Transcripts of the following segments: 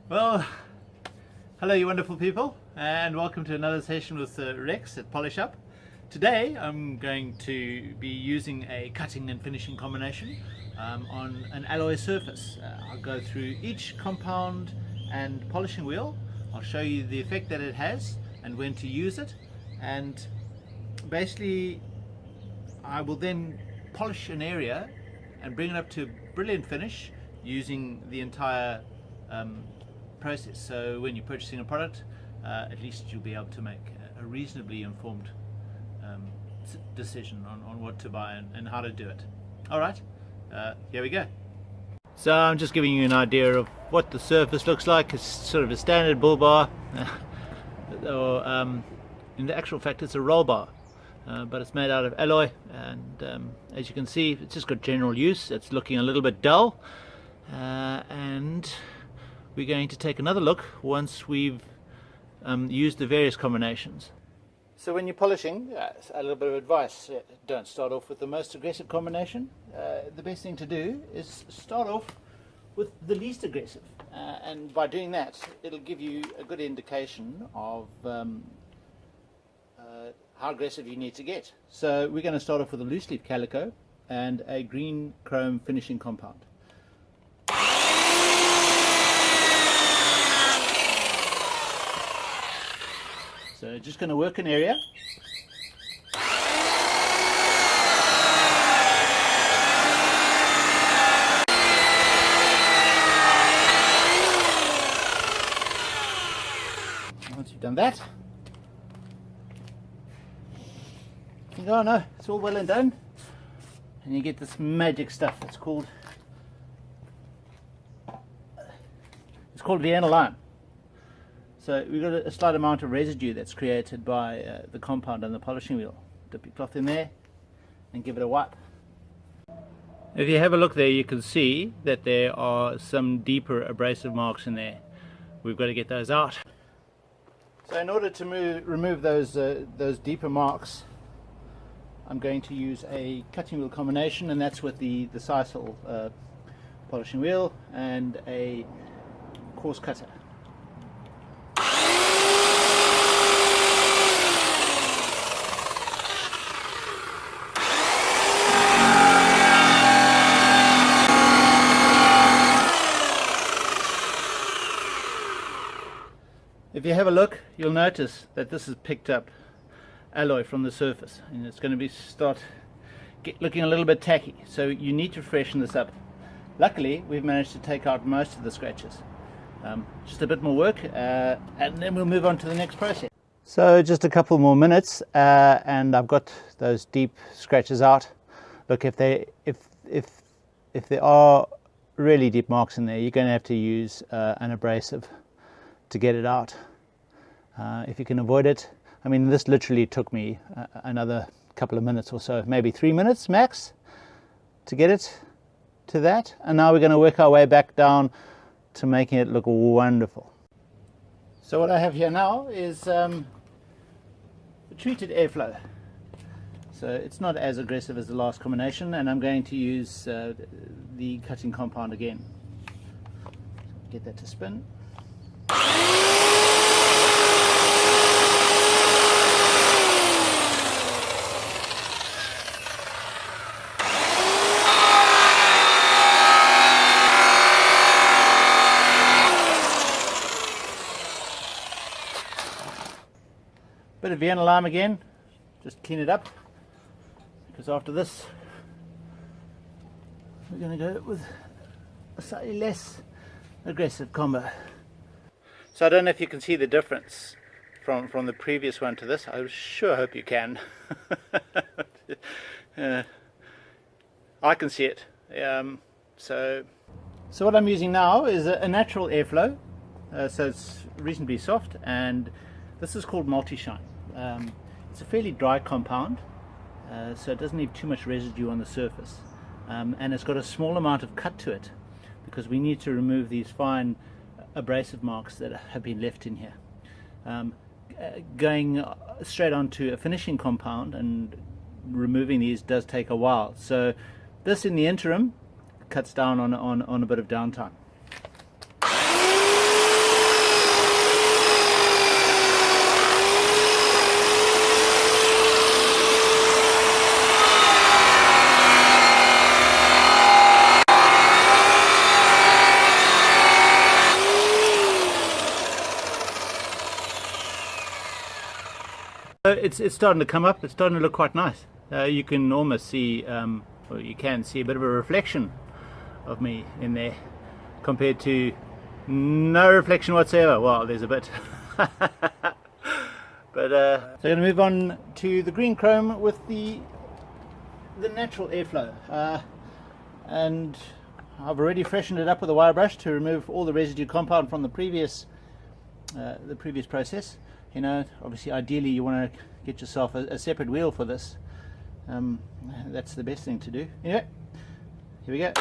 Well, hello you wonderful people, and welcome to another session with Rex at Polish Up. Today I'm going to be using a cutting and finishing combination on an alloy surface. I'll go through each compound and polishing wheel. I'll show you the effect that it has and when to use it, and basically I will then polish an area and bring it up to a brilliant finish using the entire process. So when you're purchasing a product, at least you'll be able to make a reasonably informed decision on what to buy and how to do it. Alright, here we go. So I'm just giving you an idea of what the surface looks like. It's sort of a standard bull bar, or in the actual fact it's a roll bar, but it's made out of alloy, and as you can see it's just got general use. It's looking a little bit dull, and we're going to take another look once we've used the various combinations. So when you're polishing, a little bit of advice: don't start off with the most aggressive combination. The best thing to do is start off with the least aggressive, and by doing that it'll give you a good indication of how aggressive you need to get. So we're going to start off with a loose leaf calico and a green chrome finishing compound. So just going to work an area. Once you've done that, you think, oh no, it's all well and done, and you get this magic stuff. It's called Vienna lime. So we've got a slight amount of residue that's created by the compound and the polishing wheel. Dip your cloth in there and give it a wipe. If you have a look there, you can see that there are some deeper abrasive marks in there. We've got to get those out. So in order to remove those deeper marks, I'm going to use a cutting wheel combination, and that's with the Sisal polishing wheel and a coarse cutter. If you have a look, you'll notice that this has picked up alloy from the surface, and it's going to start looking a little bit tacky, so you need to freshen this up. Luckily we've managed to take out most of the scratches. Just a bit more work, and then we'll move on to the next process. So just a couple more minutes, and I've got those deep scratches out. Look, if there are really deep marks in there, you're going to have to use an abrasive to get it out. If you can avoid it. I mean, this literally took me another couple of minutes or so, maybe 3 minutes max, to get it to that. And now we're going to work our way back down to making it look wonderful. So what I have here now is the treated airflow. So it's not as aggressive as the last combination, and I'm going to use the cutting compound again. Get that to spin. Bit of Vienna lime again, just clean it up, because after this we're going to go with a slightly less aggressive combo. So I don't know if you can see the difference from the previous one to this. I sure hope you can. I can see it. So what I'm using now is a natural airflow, so it's reasonably soft, and this is called Multi-Shine. It's a fairly dry compound, so it doesn't leave too much residue on the surface, and it's got a small amount of cut to it because we need to remove these fine abrasive marks that have been left in here. Going straight onto a finishing compound and removing these does take a while, so this in the interim cuts down on a bit of downtime. It's starting to come up. It's starting to look quite nice. You can almost see, or you can see a bit of a reflection of me in there compared to no reflection whatsoever. Well, there's a bit. But so I'm going to move on to the green chrome with the natural airflow, and I've already freshened it up with a wire brush to remove all the residue compound from the previous process. You know, obviously, ideally, you want to get yourself a separate wheel for this. That's the best thing to do. Anyway, here we go.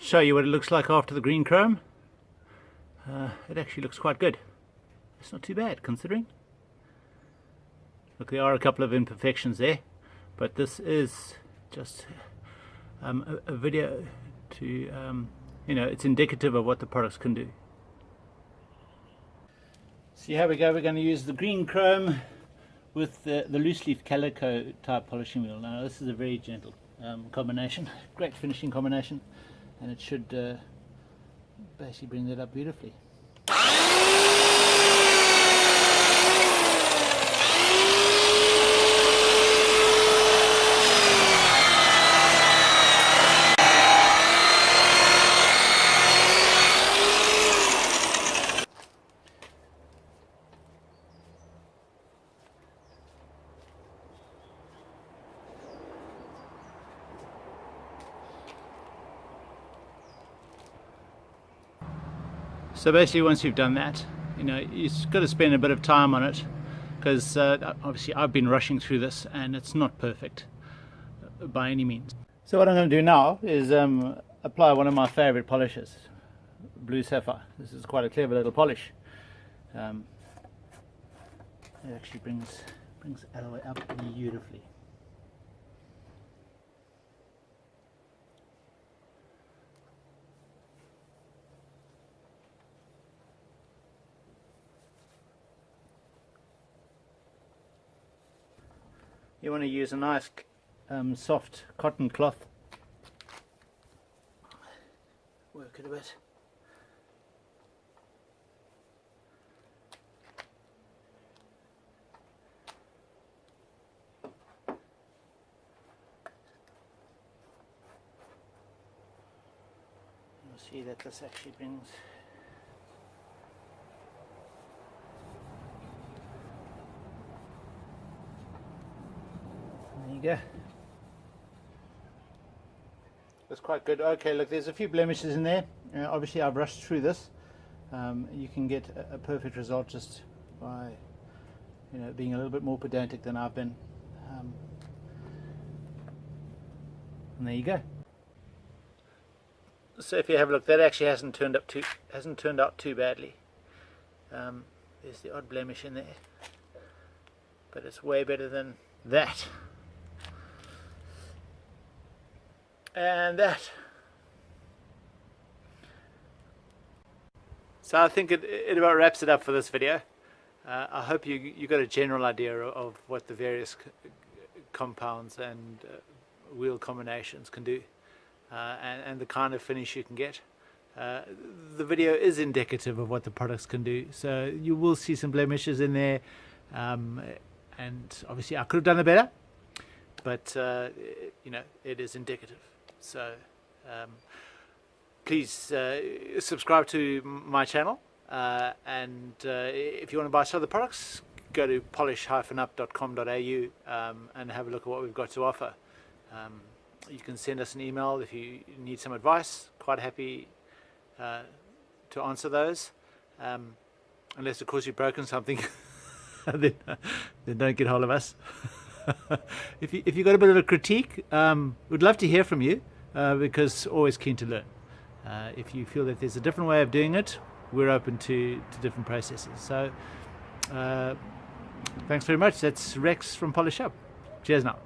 Show you what it looks like after the green chrome. It actually looks quite good. It's not too bad considering. Look, there are a couple of imperfections there, but this is just a video to, you know, it's indicative of what the products can do. So here we go. We're going to use the green chrome with the loose leaf calico type polishing wheel. Now this is a very gentle combination, great finishing combination, and it should basically bring that up beautifully. So basically, once you've done that, you know, you've got to spend a bit of time on it, because obviously I've been rushing through this and it's not perfect by any means. So what I'm going to do now is apply one of my favorite polishes, Blue Sapphire. This is quite a clever little polish. It actually brings alloy up beautifully. You want to use a nice soft cotton cloth. Work it a bit. You'll see that this actually brings go. That's quite good. Okay, look, there's a few blemishes in there. Obviously I've rushed through this. You can get a perfect result just by, you know, being a little bit more pedantic than I've been. And there you go. So if you have a look, that actually hasn't turned out too badly. There's the odd blemish in there, but it's way better than that. And that. So I think it about wraps it up for this video. I hope you got a general idea of what the various compounds and wheel combinations can do, and the kind of finish you can get. The video is indicative of what the products can do, so you will see some blemishes in there, and obviously I could have done it better, but you know, it is indicative. So please subscribe to my channel, and if you want to buy some of the products, go to polish-up.com.au and have a look at what we've got to offer. You can send us an email if you need some advice. Quite happy to answer those, unless of course you've broken something. then don't get hold of us. If you've got a bit of a critique, we'd love to hear from you, because always keen to learn. If you feel that there's a different way of doing it, we're open to different processes. So thanks very much. That's Rex from Polish Up. Cheers now.